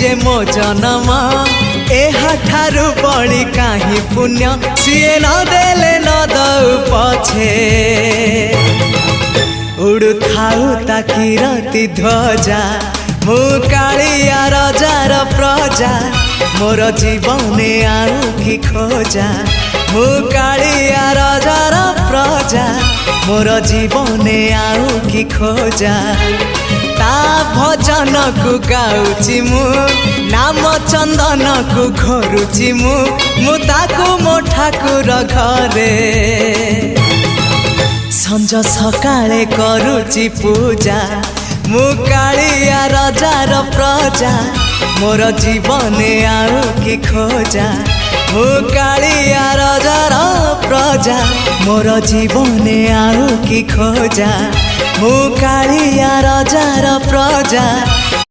जे मो जन्म एहाठारु बड़ी काहे पुण्य सिए न देले न दउ पछे उड़ु थाउ ताकि रति ध्वजा मु कालिया रजार प्रजा मोर जीवने आउ कि खोजा मु कालिया रजार प्रजा मोर जीवने आउ कि खोजा ता भजन को गाउची मु नाम चंदन को घरुची मु ताकू मो ठाकुर घरे संज सकाळे करुची पूजा मु कालिया रजार प्रजा मोर जीवने आउ कि खोजा मु कालिया रजार प्रजा मोर जीवने आउ कि खोजा मु कालिया रजार प्रजा।